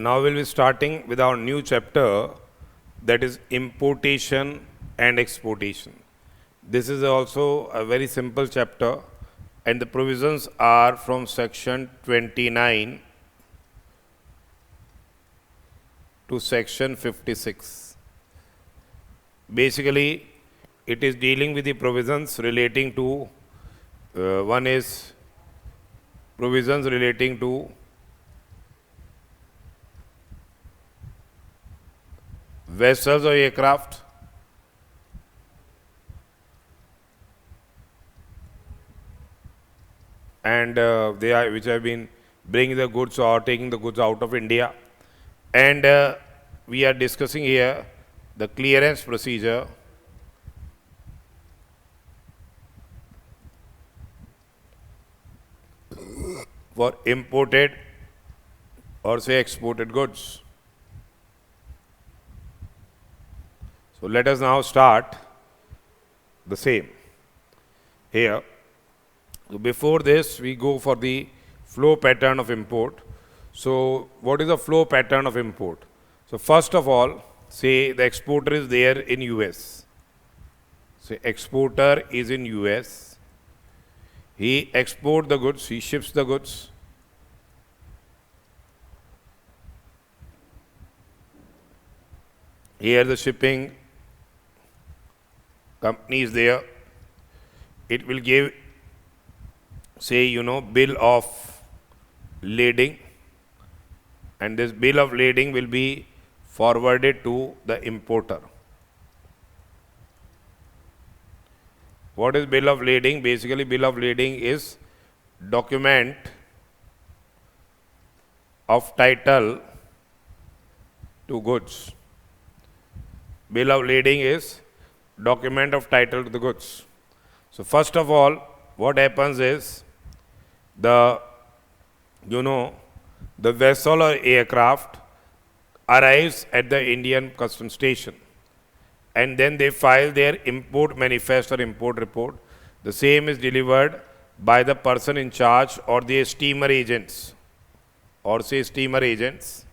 Now we'll be starting with our new chapter, that is Importation and Exportation. This is also a very simple chapter, and the provisions are from section 29 to section 56. Basically, it is dealing with the provisions relating to, one is provisions relating to vessels or aircraft, and they are which have been bringing the goods or taking the goods out of India, and we are discussing here the clearance procedure for imported or say exported goods. So let us now start the same here. So before this, we go for the flow pattern of import. So what is the flow pattern of import? So first of all, say the exporter is there in US. Say exporter is in US. He exports the goods, he ships the goods. Here the shipping company is there. It will give, say, bill of lading, and this bill of lading will be forwarded to the importer. What is bill of lading? Basically, bill of lading is document of title to goods. Bill of lading is document of title to the goods. So first of all, what happens is the vessel or aircraft arrives at the Indian customs station, and then they file their import manifest or import report. The same is delivered by the person in charge or the steamer agents, or say steamer agents.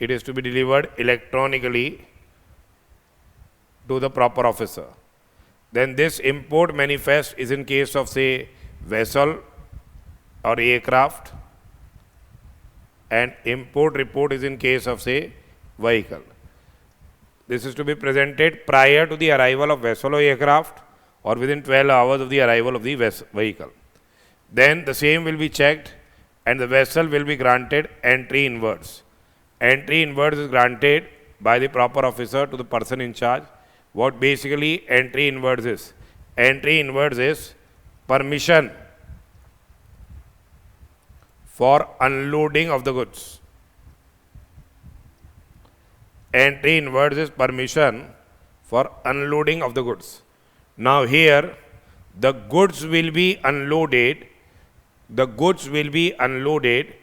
It is to be delivered electronically to the proper officer. Then this import manifest is in case of, say, vessel or aircraft, and import report is in case of, say, vehicle. This is to be presented prior to the arrival of vessel or aircraft or within 12 hours of the arrival of the vehicle. Then the same will be checked and the vessel will be granted entry inwards. Entry inwards is granted by the proper officer to the person in charge. What basically entry inwards is? Entry inwards is permission for unloading of the goods. Entry inwards is permission for unloading of the goods. Now here, the goods will be unloaded. The goods will be unloaded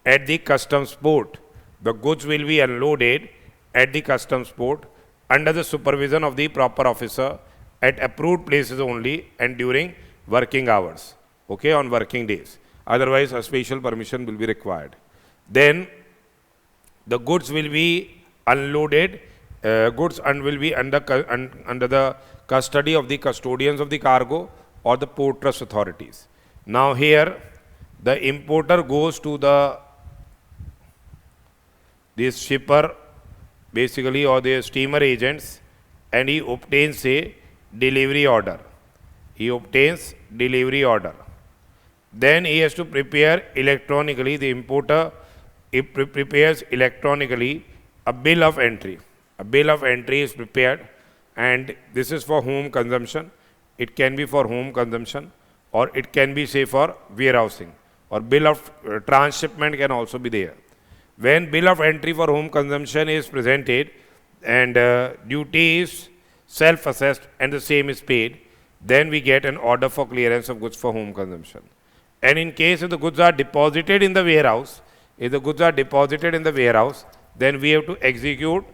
at the customs port. The goods will be unloaded at the customs port under the supervision of the proper officer at approved places only and during working hours, okay, on working days. Otherwise, a special permission will be required. Then the goods will be unloaded, will be under the custody of the custodians of the cargo or the port trust authorities. Now here, the importer goes to this shipper, basically, or the steamer agents, and he obtains a delivery order. He obtains delivery order. Then he has to prepare electronically, the importer prepares electronically a bill of entry. A bill of entry is prepared, and this is for home consumption. It can be for home consumption, or it can be, say, for warehousing, or bill of transshipment can also be there. When bill of entry for home consumption is presented and duty is self-assessed and the same is paid, then we get an order for clearance of goods for home consumption. And in case if the goods are deposited in the warehouse, then we have to execute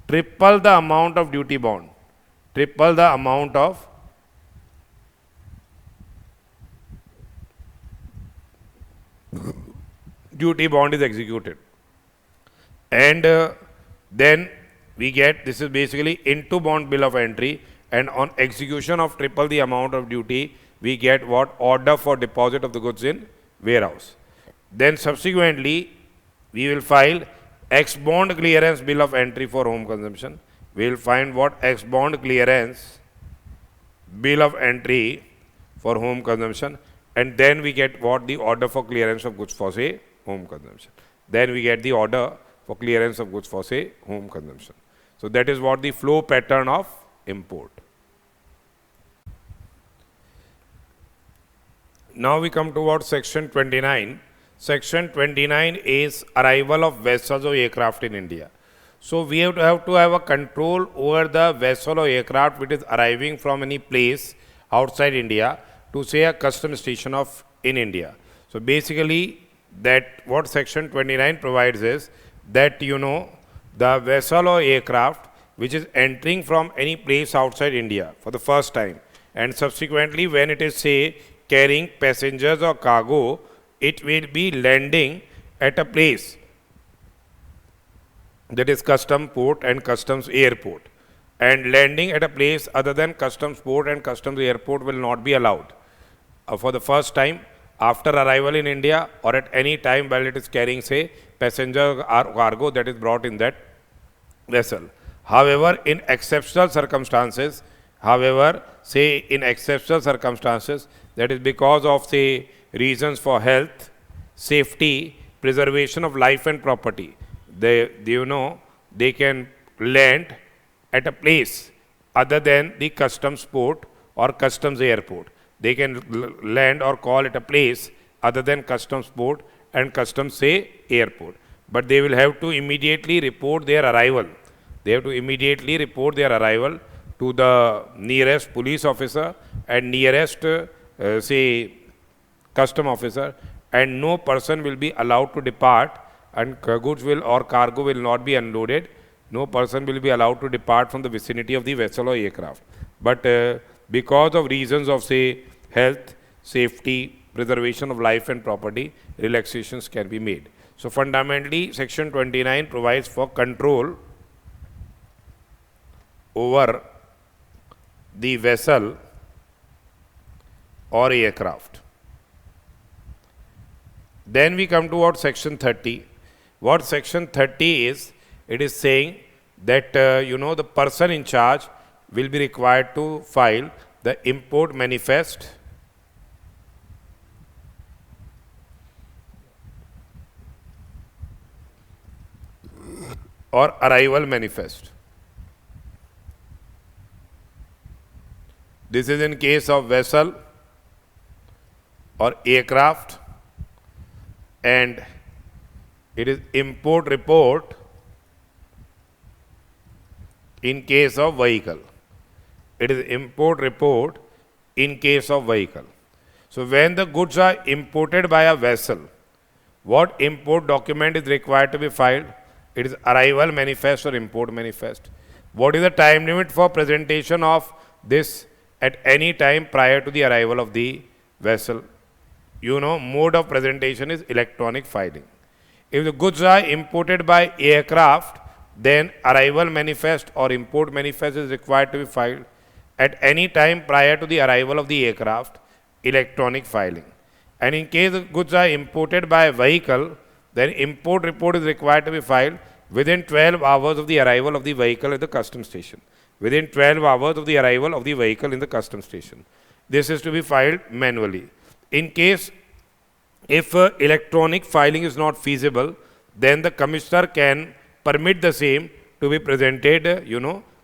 triple the amount of duty bond. Triple the amount of duty bond is executed. And then we get, this is basically into bond bill of entry, and on execution of triple the amount of duty, we get what? Order for deposit of the goods in warehouse. Then subsequently, we will file ex bond clearance bill of entry for home consumption. We will find what? Ex bond clearance bill of entry for home consumption, and then we get what? The order for clearance of goods for, say, home consumption. Then we get the order for clearance of goods for, say, home consumption. So that is what the flow pattern of import. Now we come towards section 29. Section 29 is arrival of vessels or aircraft in India. So we have to have a control over the vessel or aircraft which is arriving from any place outside India to, say, a custom station of in India. So basically, that what section 29 provides is that, the vessel or aircraft which is entering from any place outside India for the first time, and subsequently when it is, say, carrying passengers or cargo, it will be landing at a place that is custom port and customs airport, and landing at a place other than customs port and customs airport will not be allowed for the first time after arrival in India, or at any time while it is carrying, say, passenger or cargo that is brought in that vessel. However, in exceptional circumstances, that is because of, say, reasons for health, safety, preservation of life and property, they can land at a place other than the customs port or customs airport. They can land or call it a place other than customs port and customs, say, airport. But they will have to immediately report their arrival. They have to immediately report their arrival to the nearest police officer and nearest, say, custom officer, and no person will be allowed to depart, and goods will or cargo will not be unloaded. No person will be allowed to depart from the vicinity of the vessel or aircraft. But because of reasons of, say, health, safety, preservation of life and property, relaxations can be made. So fundamentally, section 29 provides for control over the vessel or aircraft. Then we come towards section 30. What section 30 is, it is saying that, the person in charge will be required to file the import manifest or arrival manifest. This is in case of vessel or aircraft, and it is import report in case of vehicle. It is import report in case of vehicle. So when the goods are imported by a vessel, what import document is required to be filed? It is arrival manifest or import manifest. What is the time limit for presentation of this? At any time prior to the arrival of the vessel. Mode of presentation is electronic filing. If the goods are imported by aircraft, then arrival manifest or import manifest is required to be filed at any time prior to the arrival of the aircraft, electronic filing. And in case the goods are imported by a vehicle, then import report is required to be filed within 12 hours of the arrival of the vehicle at the custom station. Within 12 hours of the arrival of the vehicle in the custom station. This is to be filed manually. In case if electronic filing is not feasible, then the commissioner can permit the same to be presented,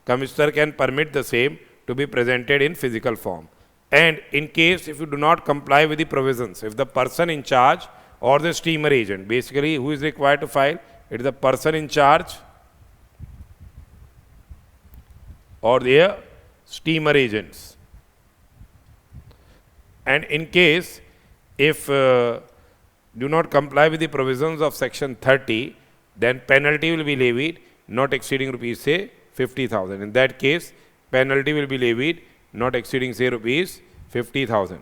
commissioner can permit the same to be presented in physical form. And in case if you do not comply with the provisions, if the person in charge or the steamer agent, basically who is required to file? It is the person in charge or their steamer agents. And in case if do not comply with the provisions of section 30, then penalty will be levied not exceeding rupees, say, 50,000. In that case, penalty will be levied not exceeding, say, rupees 50,000.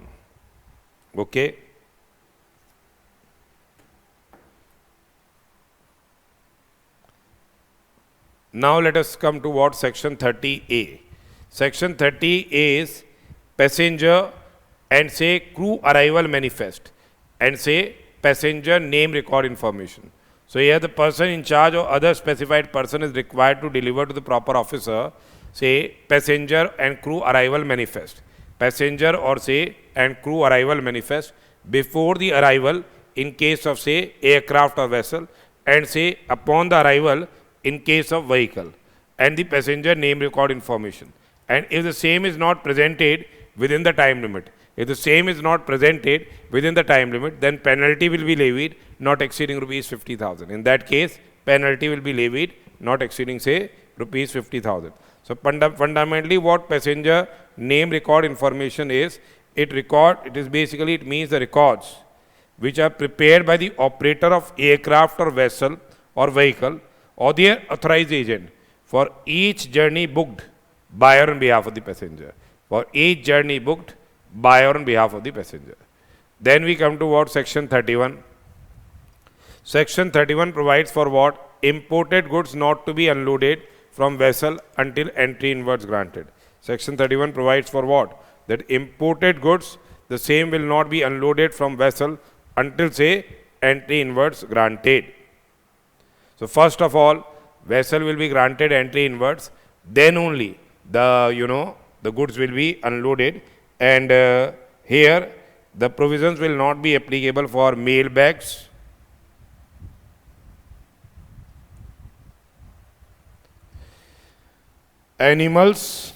Okay. Now let us come to what section 30A. Section 30A is passenger and say crew arrival manifest and say passenger name record information. So here the person in charge or other specified person is required to deliver to the proper officer say passenger and crew arrival manifest. Passenger or say and crew arrival manifest before the arrival in case of say aircraft or vessel and say upon the arrival in case of vehicle and the passenger name record information. And if the same is not presented within the time limit, if the same is not presented within the time limit, then penalty will be levied not exceeding rupees 50,000. In that case, penalty will be levied not exceeding say rupees 50,000. So fundamentally what passenger name record information is, it means the records which are prepared by the operator of aircraft or vessel or vehicle or their authorized agent for each journey booked by or on behalf of the passenger. For each journey booked by or on behalf of the passenger. Then we come to what section 31. Section 31 provides for what? Imported goods not to be unloaded from vessel until entry inwards granted. Section 31 provides for what? That imported goods, the same will not be unloaded from vessel until say entry inwards granted. So first of all, vessel will be granted entry inwards, then only the goods will be unloaded, and here the provisions will not be applicable for mail bags, animals,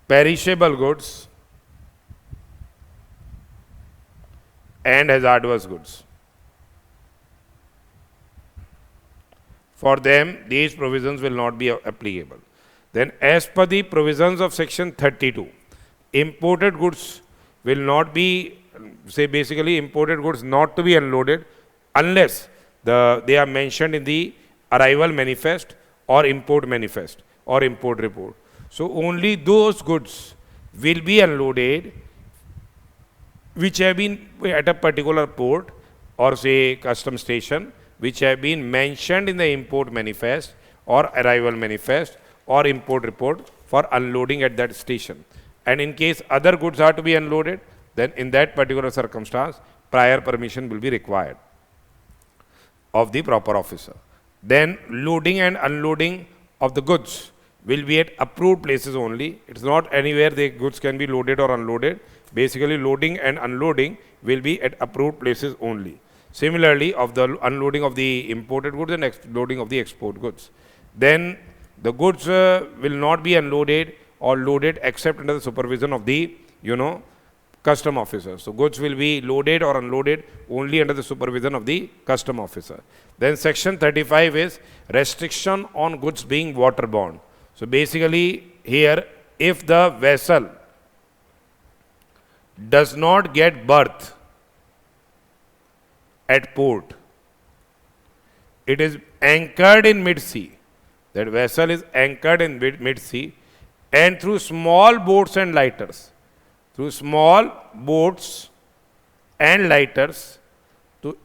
perishable goods and hazardous goods. For them, these provisions will not be applicable. Then as per the provisions of section 32, imported goods will not be, imported goods not to be unloaded unless they are mentioned in the arrival manifest or import manifest or import report. So only those goods will be unloaded which have been at a particular port or say custom station, which have been mentioned in the import manifest or arrival manifest or import report for unloading at that station. And in case other goods are to be unloaded, then in that particular circumstance, prior permission will be required of the proper officer. Then loading and unloading of the goods will be at approved places only. It's not anywhere the goods can be loaded or unloaded. Basically, loading and unloading will be at approved places only. Similarly, of the unloading of the imported goods and loading of the export goods. Then the goods will not be unloaded or loaded except under the supervision of the, custom officer. So goods will be loaded or unloaded only under the supervision of the custom officer. Then section 35 is restriction on goods being waterborne. So basically here, if the vessel does not get berth at port, it is anchored in mid-sea. That vessel is anchored in mid-sea, and through small boats and lighters, to small boats and lighters, the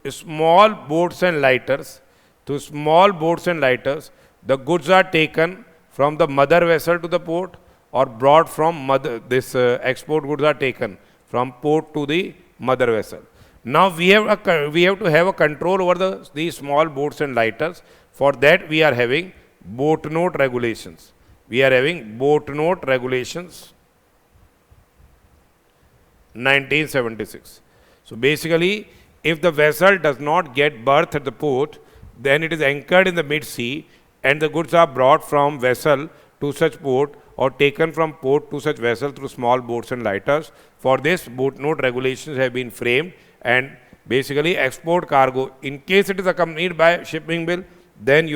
goods are taken from the mother vessel to the port or brought from export goods are taken from port to the mother vessel. Now we have to have a control over these small boats and lighters. For that we are having boat note regulations. 1976. So basically, if the vessel does not get berth at the port, then it is anchored in the mid-sea and the goods are brought from vessel to such port or taken from port to such vessel through small boats and lighters. For this, boat note regulations have been framed, and basically export cargo, in case it is accompanied by shipping bill, then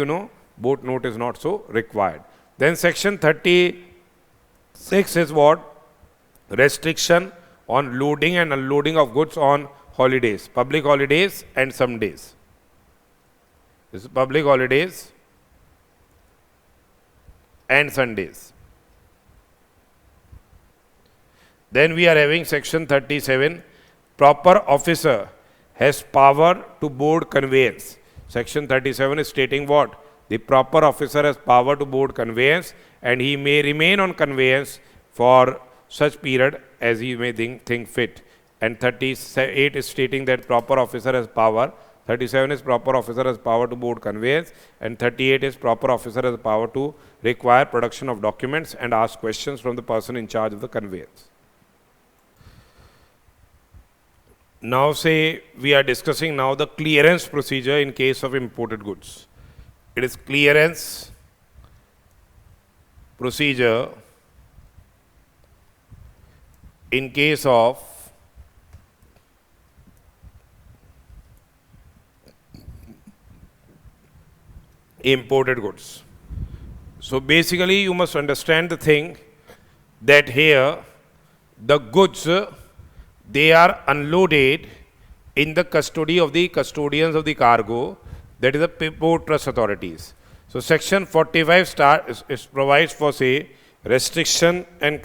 boat note is not so required. Then section 36 is what? Restriction on loading and unloading of goods on holidays, public holidays and some days. This is public holidays and Sundays. Then we are having section 37, proper officer has power to board conveyance. Section 37 is stating what? The proper officer has power to board conveyance and he may remain on conveyance for such period as he may think fit. And 38 is stating that proper officer has power. 37 is proper officer has power to board conveyance, and 38 is proper officer has power to require production of documents and ask questions from the person in charge of the conveyance. Now say we are discussing now the clearance procedure in case of imported goods. It is clearance procedure in case of imported goods. So basically you must understand the thing that here the goods they are unloaded in the custody of the custodians of the cargo, that is the port trust authorities. So section 45 provides for say restriction on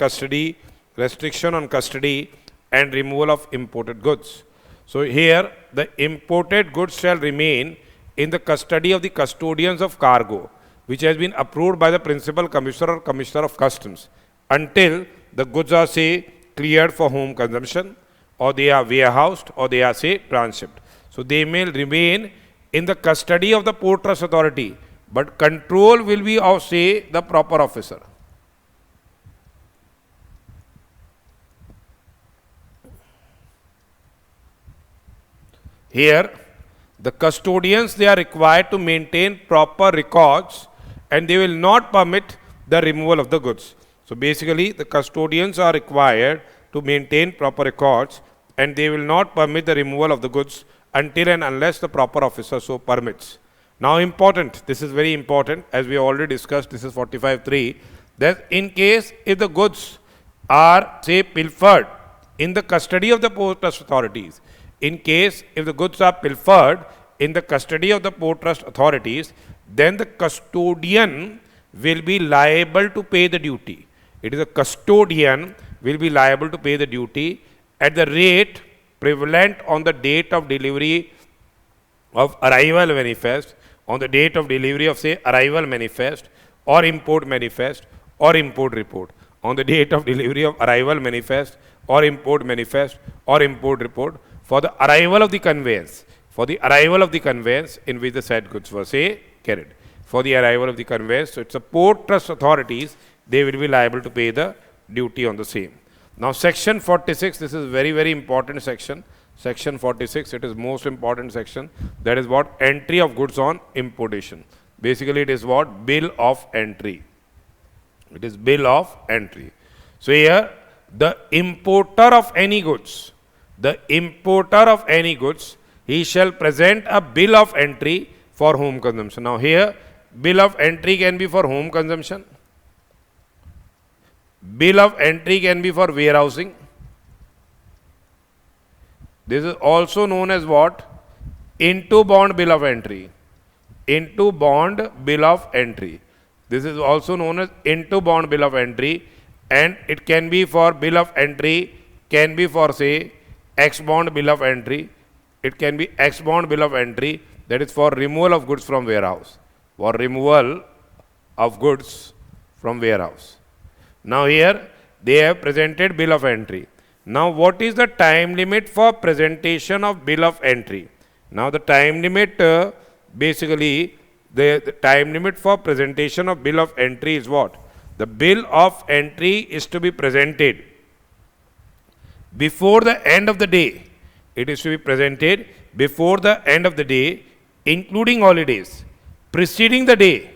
custody and removal of imported goods. So here the imported goods shall remain in the custody of the custodians of cargo, which has been approved by the principal commissioner or commissioner of customs, until the goods are say cleared for home consumption, or they are warehoused, or they are say transshipped. So they may remain in the custody of the port trust authority, but control will be of say the proper officer. Here the custodians, they are required to maintain proper records and they will not permit the removal of the goods. So basically the custodians are required to maintain proper records and they will not permit the removal of the goods until and unless the proper officer so permits. Now important, this is very important, as we already discussed, this is 45.3, that in case if the goods are say pilfered in the custody of the port trust authorities, in case if the goods are pilfered in the custody of the port trust authorities, then the custodian will be liable to pay the duty. It is a custodian will be liable to pay the duty at the rate prevalent on the date of delivery of arrival manifest, on the date of delivery of say arrival manifest or import manifest or import report, on the date of delivery of arrival manifest or import manifest or import report, for the arrival of the conveyance, in which the said goods were say carried. For the arrival of the conveyance, so it's a port trust authorities, they will be liable to pay the duty on the same. Now section 46, this is very, very important section. Section 46, it is most important section. That is what? Entry of goods on importation. Basically it is what? Bill of entry. It is bill of entry. So here the importer of any goods, he shall present a bill of entry for home consumption. Now here bill of entry can be for home consumption, bill of entry can be for warehousing. This is also known as what? Into bond bill of entry. Into bond bill of entry. This is also known as into bond bill of entry, and it can be for bill of entry, can be for say ex bond bill of entry. It can be ex bond bill of entry, that is for removal of goods from warehouse. For removal of goods from warehouse. Now here they have presented bill of entry. Now what is the time limit for presentation of bill of entry? Now the time limit basically the time limit for presentation of bill of entry is what? The bill of entry is to be presented before the end of the day. It is to be presented before the end of the day, including holidays, preceding the day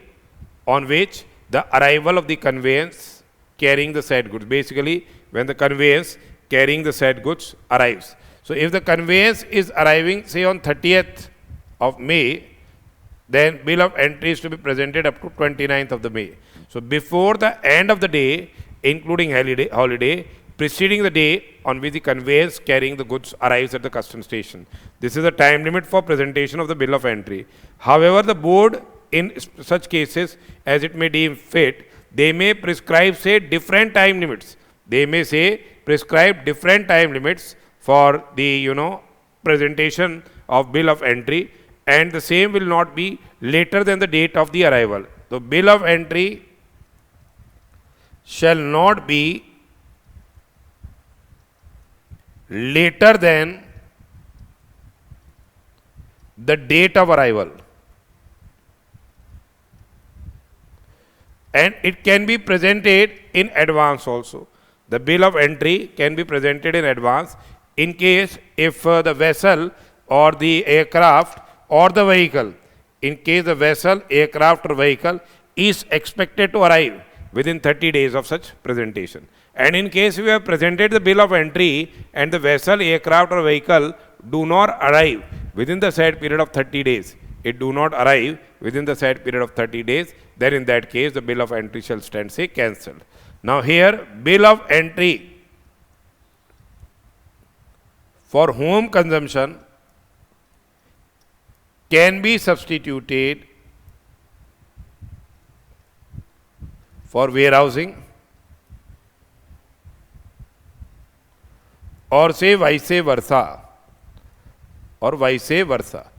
on which the arrival of the conveyance carrying the said goods. Basically, when the conveyance carrying the said goods arrives. So if the conveyance is arriving say on 30th of May, then bill of entry is to be presented up to 29th of the May. So before the end of the day, including holiday, preceding the day on which the conveyance carrying the goods arrives at the custom station. This is the time limit for presentation of the bill of entry. However, the board in such cases as it may deem fit, they may prescribe say different time limits. They may say prescribe different time limits for the presentation of bill of entry, and the same will not be later than the date of the arrival. The bill of entry shall not be later than the date of arrival, and it can be presented in advance also. The bill of entry can be presented in advance in case if the vessel or the aircraft or the vehicle, in case the vessel, aircraft or vehicle is expected to arrive within 30 days of such presentation. And in case we have presented the bill of entry and the vessel, aircraft or vehicle do not arrive within the said period of 30 days, it do not arrive within the said period of 30 days, then in that case the bill of entry shall stand say cancelled. Now here bill of entry for home consumption can be substituted for warehousing, or say vice versa, or vice versa.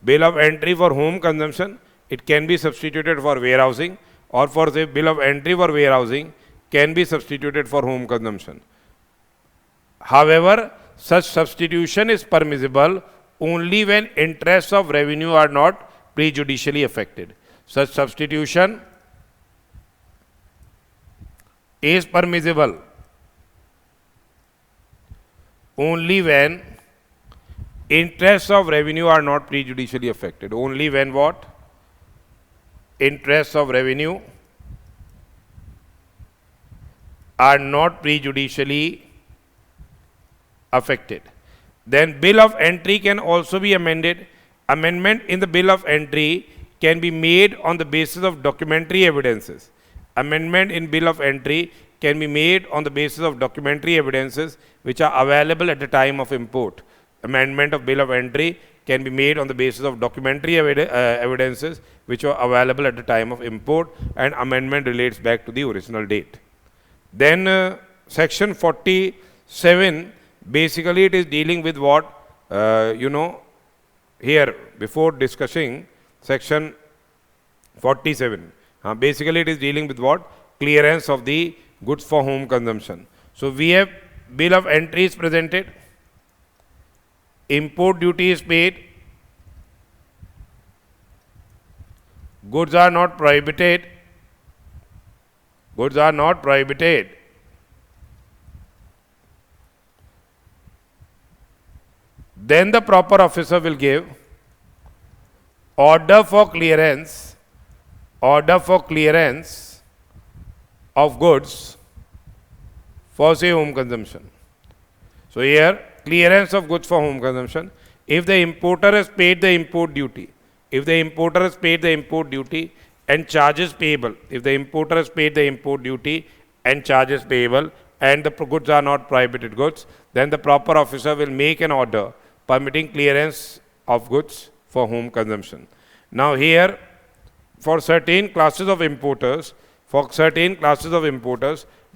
Bill of entry for home consumption, it can be substituted for warehousing, or for say bill of entry for warehousing can be substituted for home consumption. However, such substitution is permissible only when interests of revenue are not prejudicially affected. Such substitution is permissible only when interests of revenue are not prejudicially affected. Only when what? Interests of revenue are not prejudicially affected. Then bill of entry can also be amended. Amendment in the bill of entry can be made on the basis of documentary evidences. Amendment in bill of entry can be made on the basis of documentary evidences which are available at the time of import. Amendment of bill of entry can be made on the basis of documentary evidences which are available at the time of import, and amendment relates back to the original date. Then section 47, basically it is dealing with what, here before discussing section 47, basically it is dealing with what? Clearance of the goods for home consumption. So we have bill of entry is presented, import duty is paid, goods are not prohibited, goods are not prohibited, then the proper officer will give order for clearance of goods for say home consumption. So here clearance of goods for home consumption. If the importer has paid the import duty, if the importer has paid the import duty and charges payable, if the importer has paid the import duty and charges payable and the goods are not prohibited goods, then the proper officer will make an order permitting clearance of goods for home consumption. Now here, for certain classes of importers,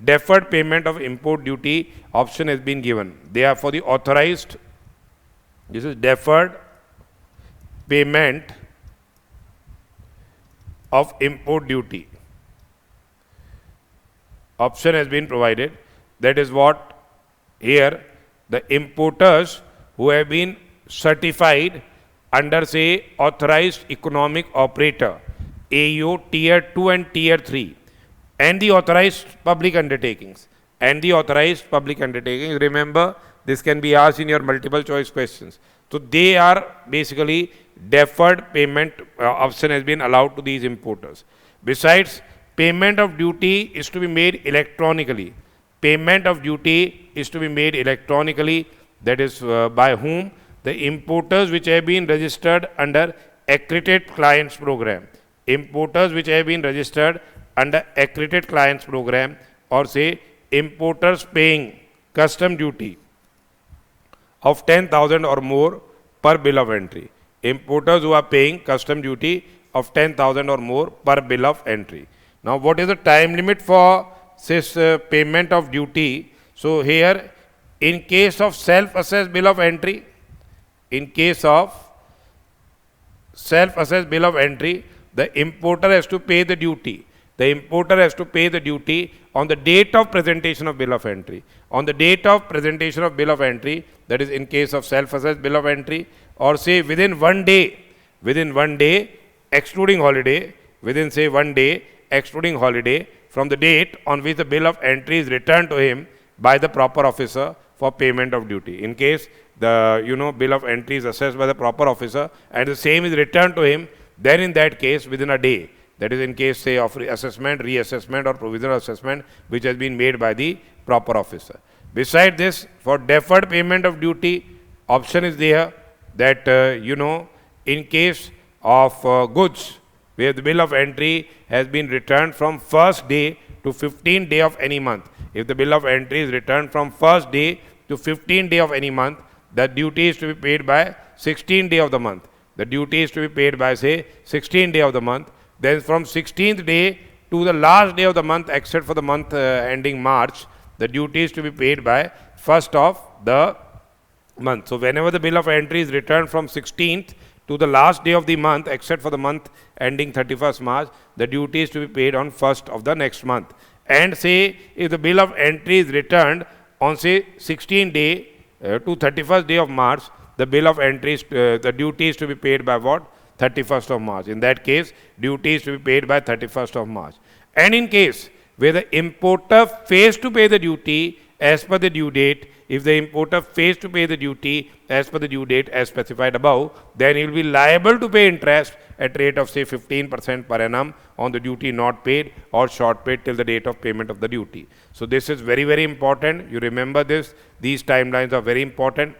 deferred payment of import duty option has been given. They are for the authorized, this is deferred payment of import duty option has been provided. That is what here the importers who have been certified under say authorized economic operator, AEO tier 2 and tier 3, and the authorized public undertakings. Remember, this can be asked in your multiple choice questions. So they are basically deferred payment option has been allowed to these importers. Besides, payment of duty is to be made electronically. That is by whom? The importers which have been registered under accredited clients program. Or say importers paying custom duty of 10,000 or more per bill of entry. Importers who are paying custom duty of 10,000 or more per bill of entry. Now what is the time limit for this payment of duty? So here, in case of self-assessed bill of entry, self-assessed bill of entry, the importer has to pay the duty. The importer has to pay the duty on the date of presentation of bill of entry. On the date of presentation of bill of entry, that is in case of self-assessed bill of entry, or say within 1 day, excluding holiday, within say 1 day, excluding holiday, from the date on which the bill of entry is returned to him by the proper officer for payment of duty. In case the bill of entry is assessed by the proper officer and the same is returned to him, then in that case within a day, that is in case say of assessment, reassessment or provisional assessment which has been made by the proper officer. Beside this, for deferred payment of duty, option is there that in case of goods where the bill of entry has been returned from first day to 15th day of any month. If the bill of entry is returned from first day to 15th day of any month, the duty is to be paid by 16th day of the month. The duty is to be paid by say 16th day of the month. Then from 16th day to the last day of the month except for the month ending March, the duty is to be paid by 1st of the month. So whenever the bill of entry is returned from 16th to the last day of the month except for the month ending 31st March, the duty is to be paid on 1st of the next month. And say if the bill of entry is returned on say 16th day to 31st day of March, the bill of entry is, the duty is to be paid by what? 31st of March. In that case, duty is to be paid by 31st of March. And in case where the importer fails to pay the duty as per the due date, if the importer fails to pay the duty as per the due date as specified above, then he will be liable to pay interest at rate of say 15% per annum on the duty not paid or short paid till the date of payment of the duty. So this is very, very important. You remember this. These timelines are very important.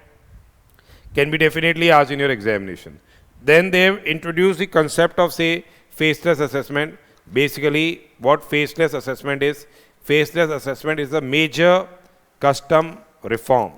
Can be definitely asked in your examination. Then they have introduced the concept of say faceless assessment. Basically, what faceless assessment is? Faceless assessment is a major custom reform.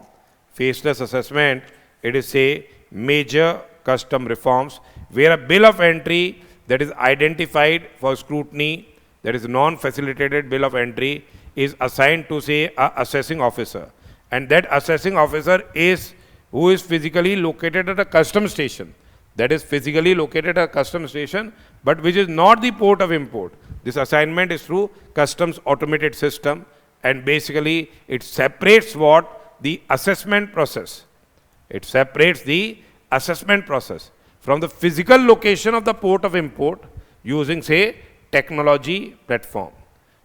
Faceless assessment, it is say major custom reforms where a bill of entry that is identified for scrutiny, that is non-facilitated bill of entry, is assigned to say a assessing officer, and that assessing officer is who is physically located at a custom station, that is physically located at a custom station but which is not the port of import. This assignment is through customs automated system, and basically it separates what? The assessment process. It separates the assessment process from the physical location of the port of import using say technology platform.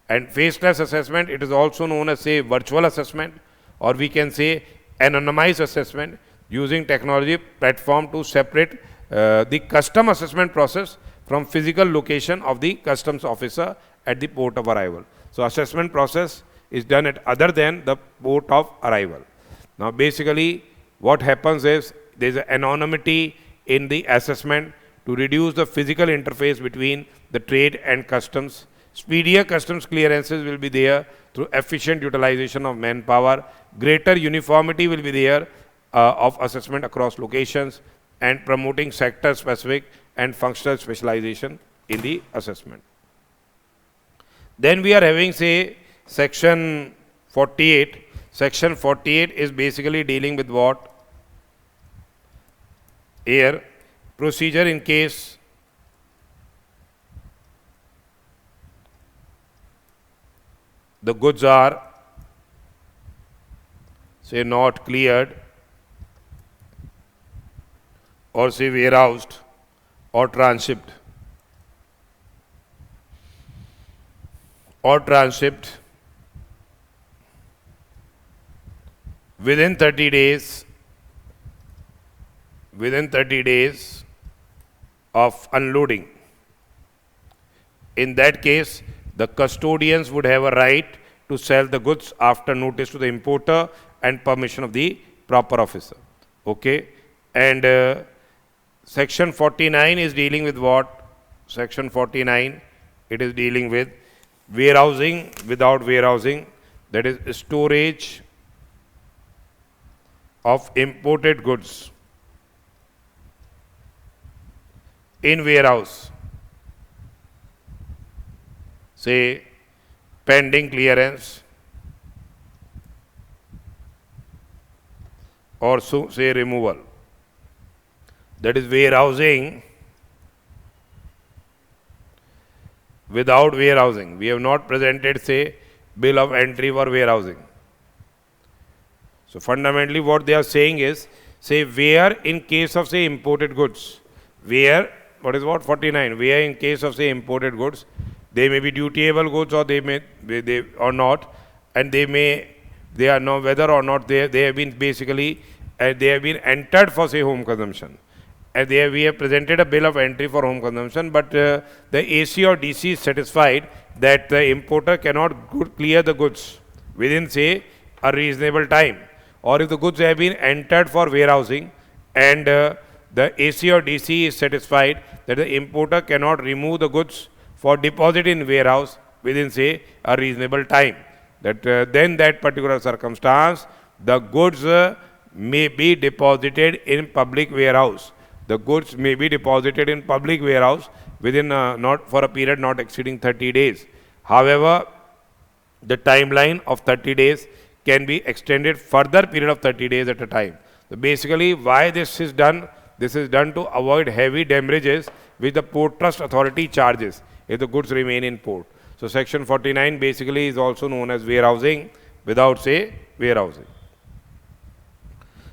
And faceless assessment, it is also known as say virtual assessment, or we can say anonymized assessment using technology platform to separate the custom assessment process from physical location of the customs officer at the port of arrival. So assessment process is done at other than the port of arrival. Now basically what happens is there is anonymity in the assessment to reduce the physical interface between the trade and customs. Speedier customs clearances will be there through efficient utilization of manpower. Greater uniformity will be there of assessment across locations, and promoting sector specific and functional specialization in the assessment. Then we are having say section 48. Section 48 is basically dealing with what? Here, procedure in case the goods are say not cleared or say warehoused or transshipped within 30 days of unloading. In that case, the custodians would have a right to sell the goods after notice to the importer and permission of the proper officer. Okay, and section 49 is dealing with what? Section 49, it is dealing with warehousing without warehousing, that is storage of imported goods in warehouse, say pending clearance or so say removal. That is warehousing without warehousing. We have not presented, say, bill of entry for warehousing. So fundamentally what they are saying is, say, where in case of, say, imported goods, where, what is what, 49, where in case of, say, imported goods, they may be dutiable goods or they may, they or not, and they are not, whether or not they have been basically, they have been entered for, say, home consumption. And we have presented a bill of entry for home consumption, but the AC or DC is satisfied that the importer cannot clear the goods within, say, a reasonable time. Or if the goods have been entered for warehousing and the AC or DC is satisfied that the importer cannot remove the goods for deposit in warehouse within, say, a reasonable time, that then that particular circumstance, the goods may be deposited in public warehouse. The goods may be deposited in public warehouse within not for a period not exceeding 30 days. However, the timeline of 30 days can be extended further period of 30 days at a time. So basically, why this is done? This is done to avoid heavy damages which the Port Trust Authority charges if the goods remain in port. So section 49 basically is also known as warehousing without, say, warehousing.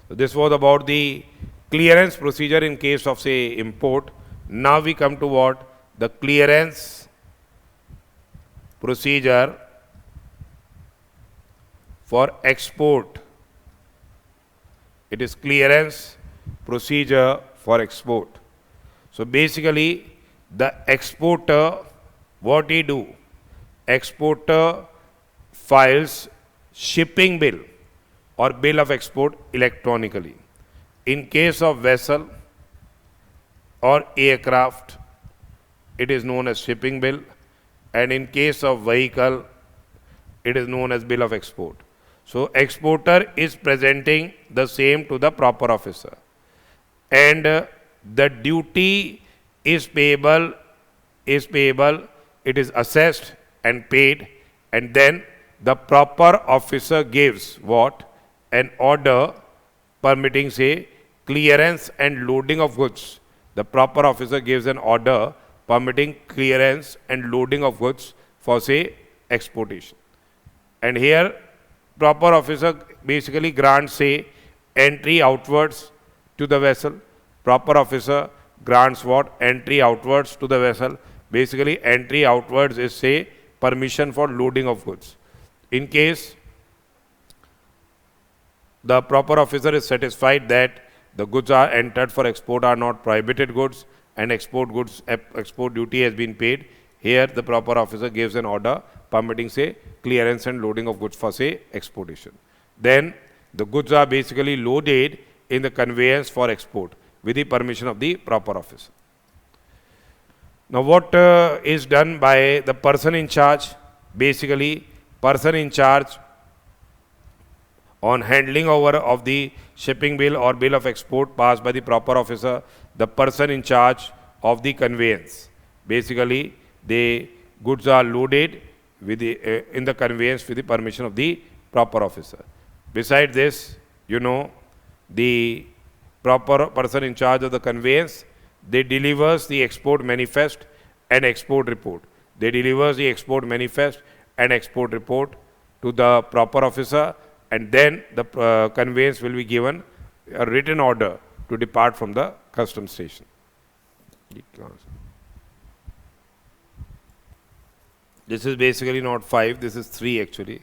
So this was about the clearance procedure in case of, say, import. Now we come to what? The clearance procedure for export. It is clearance procedure for export. So basically, the exporter, what he do? Exporter files shipping bill or bill of export electronically. In case of vessel or aircraft, it is known as shipping bill, and in case of vehicle, it is known as bill of export. So exporter is presenting the same to the proper officer, and the duty is payable, it is assessed and paid, and then the proper officer gives what? An order permitting, say, clearance and loading of goods. The proper officer gives an order permitting clearance and loading of goods for, say, exportation. And here, proper officer basically grants, say, entry outwards to the vessel. Proper officer grants what? Entry outwards to the vessel. Basically, entry outwards is, say, permission for loading of goods. In case the proper officer is satisfied that the goods are entered for export are not prohibited goods and export duty has been paid, here the proper officer gives an order permitting, say, clearance and loading of goods for, say, exportation. Then the goods are basically loaded in the conveyance for export with the permission of the proper officer. Now what is done by the person in charge? Basically, person in charge on handling over of the shipping bill or bill of export passed by the proper officer, the person in charge of the conveyance. Basically, the goods are loaded with the, in the conveyance with the permission of the proper officer. Besides this, the proper person in charge of the conveyance, they delivers the export manifest and export report. They delivers the export manifest and export report to the proper officer, and then the conveyance will be given a written order to depart from the customs station. This is basically not 5, this is 3 actually.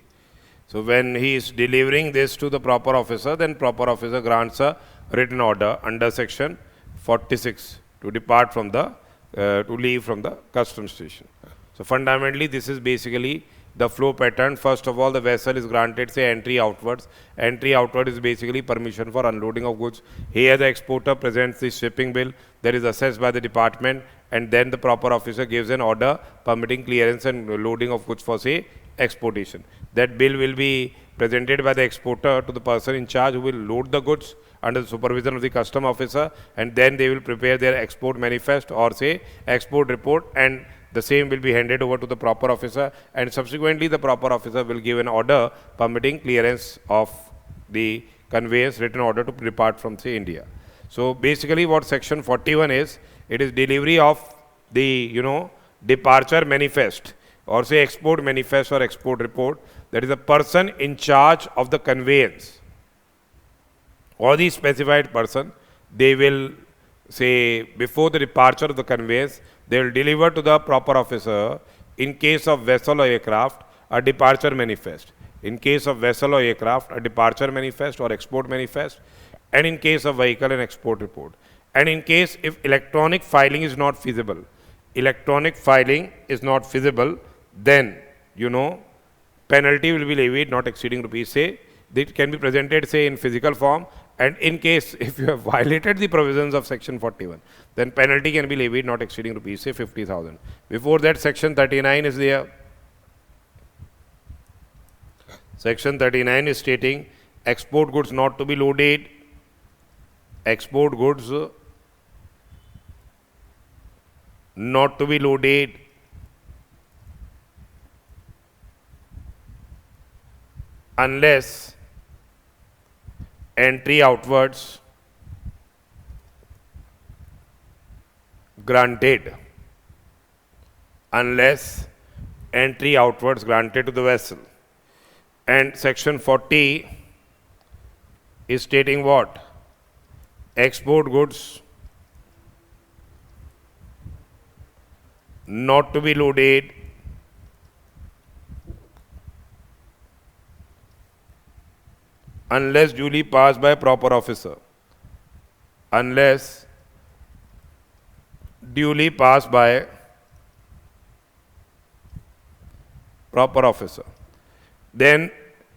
So when he is delivering this to the proper officer, then proper officer grants a written order under section 46 to depart from the, to leave from the customs station. So fundamentally, this is basically the flow pattern. First of all, the vessel is granted, say, entry outwards. Entry outward is basically permission for unloading of goods. Here the exporter presents the shipping bill that is assessed by the department, and then the proper officer gives an order permitting clearance and loading of goods for, say, exportation. That bill will be presented by the exporter to the person in charge who will load the goods under the supervision of the custom officer, and then they will prepare their export manifest or, say, export report, and the same will be handed over to the proper officer, and subsequently the proper officer will give an order permitting clearance of the conveyance, written order to depart from, say, India. So basically what section 41 is, it is delivery of the, departure manifest, or say export manifest or export report, that is the person in charge of the conveyance or the specified person, they will say before the departure of the conveyance, they will deliver to the proper officer, in case of vessel or aircraft, a departure manifest. In case of vessel or aircraft, a departure manifest or export manifest, and in case of vehicle, an export report. And in case if electronic filing is not feasible, then, penalty will be levied not exceeding rupees, say, it can be presented, say, in physical form, and in case if you have violated the provisions of section 41, then penalty can be levied not exceeding rupees, say, 50,000. Before that, section 39 is there. Section 39 is stating export goods not to be loaded. Export goods not to be loaded unless entry outwards granted. Unless entry outwards granted to the vessel. And section 40 is stating what? Export goods not to be loaded unless duly passed by proper officer. Unless duly passed by proper officer. Then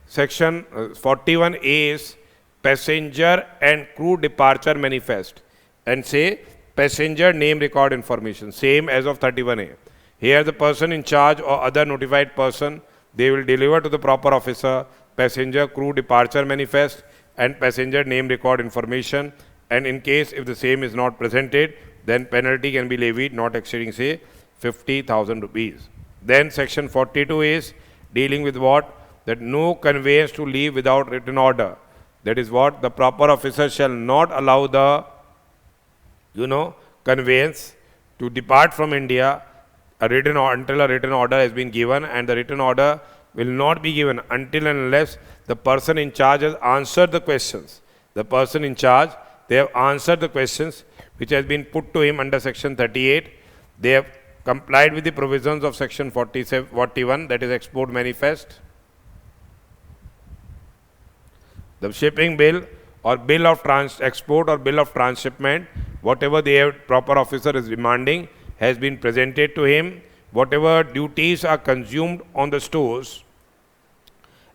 section 41A is passenger and crew departure manifest, and say passenger name record information, same as of 31A. Here the person in charge or other notified person, they will deliver to the proper officer passenger crew departure manifest and passenger name record information, and in case if the same is not presented, then penalty can be levied not exceeding, say, 50,000 rupees. Then section 42 is dealing with what? That no conveyance to leave without written order. That is what? The proper officer shall not allow the conveyance to depart from India until a written order has been given, and the written order will not be given until and unless the person in charge has answered the questions. The person in charge, they have answered the questions which has been put to him under section 38. They have complied with the provisions of section 41, that is export manifest. The shipping bill or bill of export or bill of transshipment, whatever the proper officer is demanding, has been presented to him. Whatever duties are consumed on the stores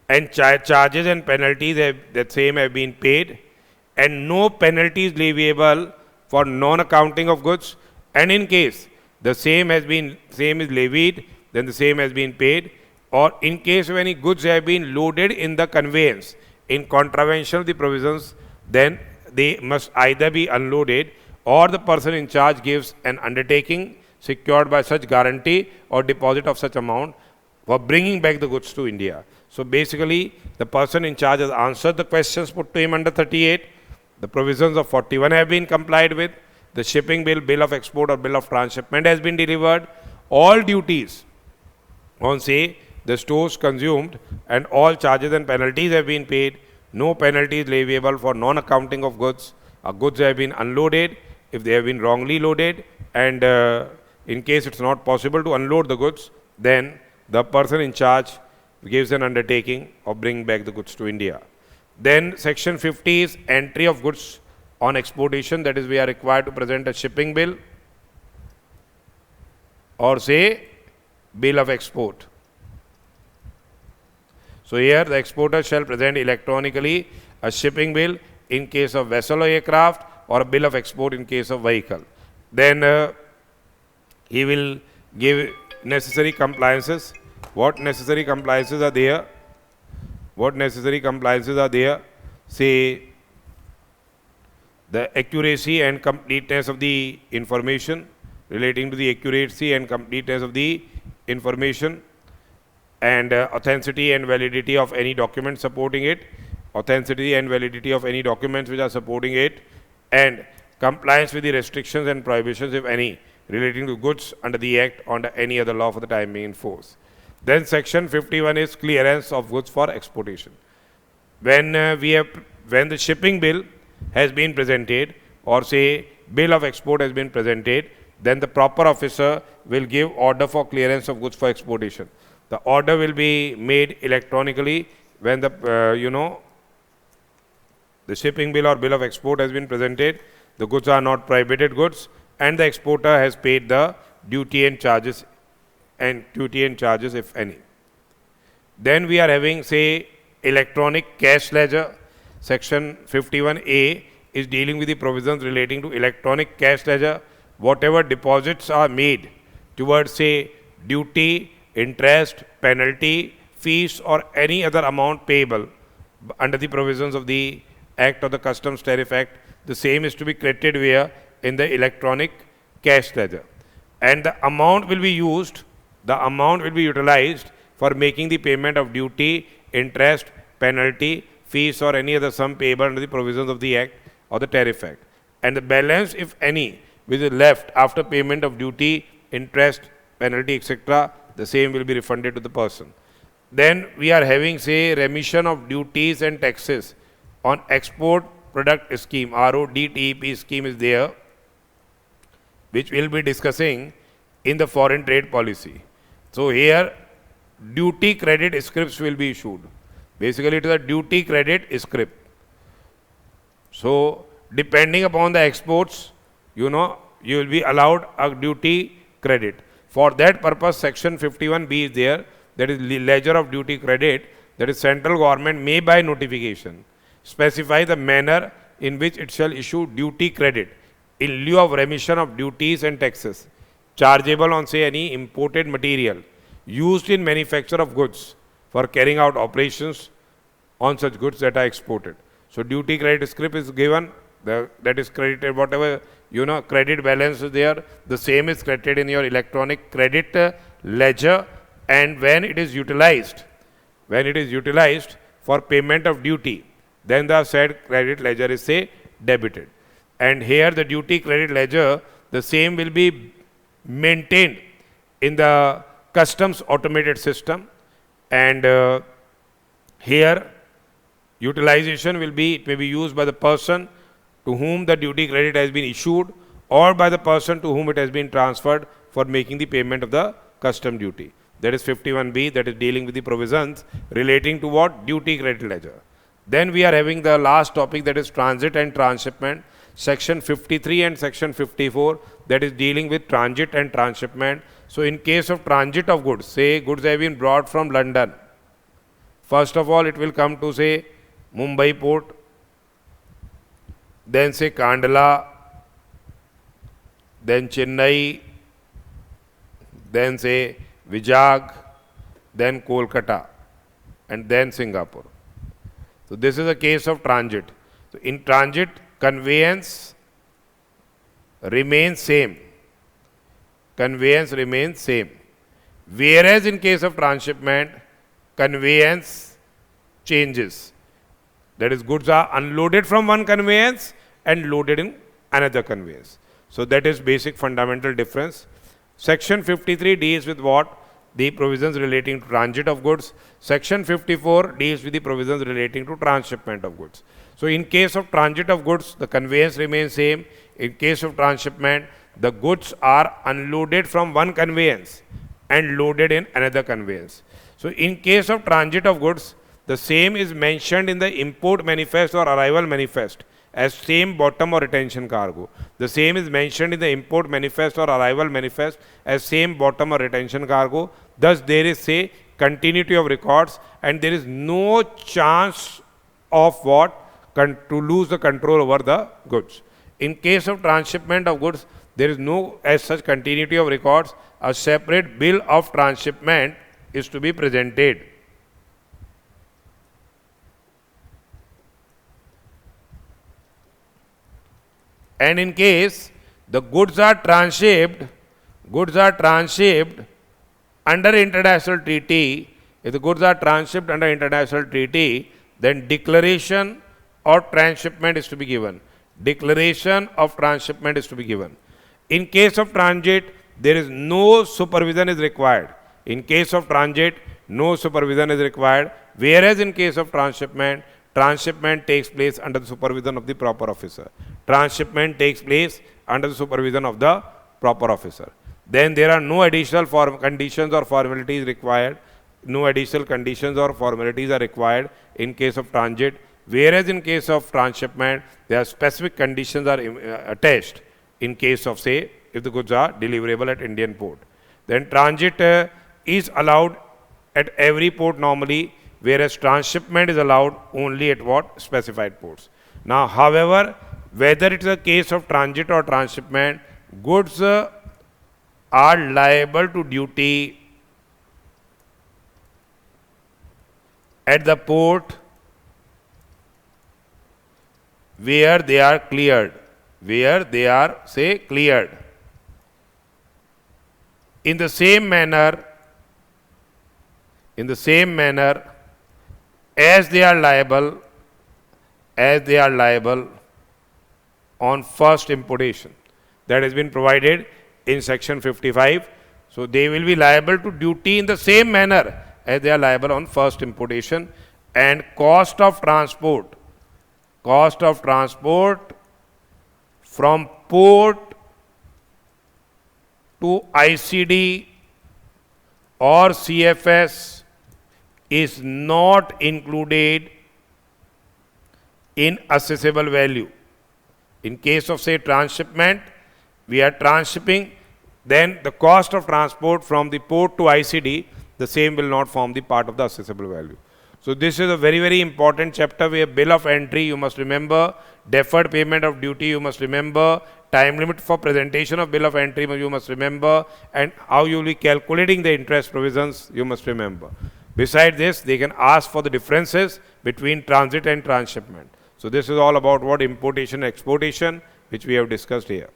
and charges and penalties that same have been paid, and no penalties leviable for non-accounting of goods. And in case the same is levied, then the same has been paid. Or in case of any goods have been loaded in the conveyance in contravention of the provisions, then they must either be unloaded, or the person in charge gives an undertaking secured by such guarantee or deposit of such amount for bringing back the goods to India. So basically, the person in charge has answered the questions put to him under 38. The provisions of 41 have been complied with. The shipping bill, bill of export or bill of transshipment has been delivered. All duties on, say, the stores consumed and all charges and penalties have been paid. No penalties leviable for non-accounting of goods. Goods have been unloaded if they have been wrongly loaded, and in case it's not possible to unload the goods, then the person in charge gives an undertaking of bringing back the goods to India. Then section 50 is entry of goods on exportation. That is, we are required to present a shipping bill or, say, bill of export. So here the exporter shall present electronically a shipping bill in case of vessel or aircraft, or a bill of export in case of vehicle. Then he will give necessary compliances. What necessary compliances are there? Say, the accuracy and completeness of the information, relating to the accuracy and completeness of the information, and authenticity and validity of any document supporting it, authenticity and validity of any documents which are supporting it, and compliance with the restrictions and prohibitions, if any, relating to goods under the Act or under any other law for the time being in force. Then Section 51 is clearance of goods for exportation. When when the shipping bill has been presented, or say bill of export has been presented, then the proper officer will give order for clearance of goods for exportation. The order will be made electronically when the the shipping bill or bill of export has been presented, the goods are not prohibited goods, and the exporter has paid the duty and charges if any. Then we are having, say, electronic cash ledger. Section 51A is dealing with the provisions relating to electronic cash ledger. Whatever deposits are made towards, say, duty, interest, penalty, fees, or any other amount payable under the provisions of the Act or the Customs Tariff Act, the same is to be credited via in the electronic cash ledger. And the amount will be utilized for making the payment of duty, interest, penalty, fees, or any other sum payable under the provisions of the Act or the Tariff Act. And the balance, if any, which is left after payment of duty, interest, penalty, etc., the same will be refunded to the person. Then we are having, say, remission of duties and taxes on export product scheme. RODTEP scheme is there, which we will be discussing in the foreign trade policy. So here, duty credit scrips will be issued. Basically, it is a duty credit scrip. So depending upon the exports, you will be allowed a duty credit. For that purpose, Section 51B is there, that is ledger of duty credit, that is central government may by notification specify the manner in which it shall issue duty credit in lieu of remission of duties and taxes chargeable on, say, any imported material used in manufacture of goods for carrying out operations on such goods that are exported. So duty credit scrip is given, that is credited, whatever credit balance is there, the same is credited in your electronic credit ledger, and when it is utilized for payment of duty, then the said credit ledger is, say, debited. And here the duty credit ledger, the same will be maintained in the customs automated system, and here utilization will be, it may be used by the person to whom the duty credit has been issued or by the person to whom it has been transferred for making the payment of the custom duty. That is 51B, that is dealing with the provisions relating to what? Duty credit ledger. Then we are having the last topic, that is transit and transshipment. Section 53 and Section 54, that is dealing with transit and transshipment. So in case of transit of goods, say goods have been brought from London. First of all, it will come to, say, Mumbai port, then, say, Kandla, then Chennai, then, say, Vizag, then Kolkata, and then Singapore. So this is a case of transit. So in transit, conveyance remains same. Whereas in case of transshipment, conveyance changes. That is, goods are unloaded from one conveyance and loaded in another conveyance. So that is basic fundamental difference. Section 53 deals with what? The provisions relating to transit of goods. Section 54 deals with the provisions relating to transshipment of goods. So in case of transit of goods, the conveyance remains same. In case of transshipment, the goods are unloaded from one conveyance and loaded in another conveyance. So in case of transit of goods, the same is mentioned in the import manifest or arrival manifest as same bottom or retention cargo. The same is mentioned in the import manifest or arrival manifest as same bottom or retention cargo. Thus there is, say, continuity of records, and there is no chance of what? To lose the control over the goods. In case of transshipment of goods, there is no as such continuity of records. A separate bill of transshipment is to be presented. And in case the goods are transshipped under international treaty, if the goods are transshipped under international treaty, then declaration of transshipment is to be given. Declaration of transshipment is to be given. In case of transit, there is no supervision is required. In case of transit, no supervision is required. Whereas in case of transshipment, transshipment takes place under the supervision of the proper officer. Transshipment takes place under the supervision of the proper officer. Then there are no additional conditions or formalities required. No additional conditions or formalities are required in case of transit. Whereas in case of transshipment, there are specific conditions are attached in case of, say, if the goods are deliverable at Indian port. Then transit is allowed at every port normally, whereas transshipment is allowed only at what? Specified ports. Now, however, whether it is a case of transit or transshipment, goods are liable to duty at the port where they are cleared, where they are, say, cleared. In the same manner, as they are liable on first importation. That has been provided in section 55. So they will be liable to duty in the same manner as they are liable on first importation, and cost of transport from port to ICD or CFS is not included in assessable value. In case of, say, transshipment, we are transshipping, then the cost of transport from the port to ICD, the same will not form the part of the assessable value. So this is a very, very important chapter where bill of entry, you must remember, deferred payment of duty, you must remember, time limit for presentation of bill of entry, you must remember, and how you will be calculating the interest provisions, you must remember. Besides this, they can ask for the differences between transit and transshipment. So this is all about what importation and exportation, which we have discussed here.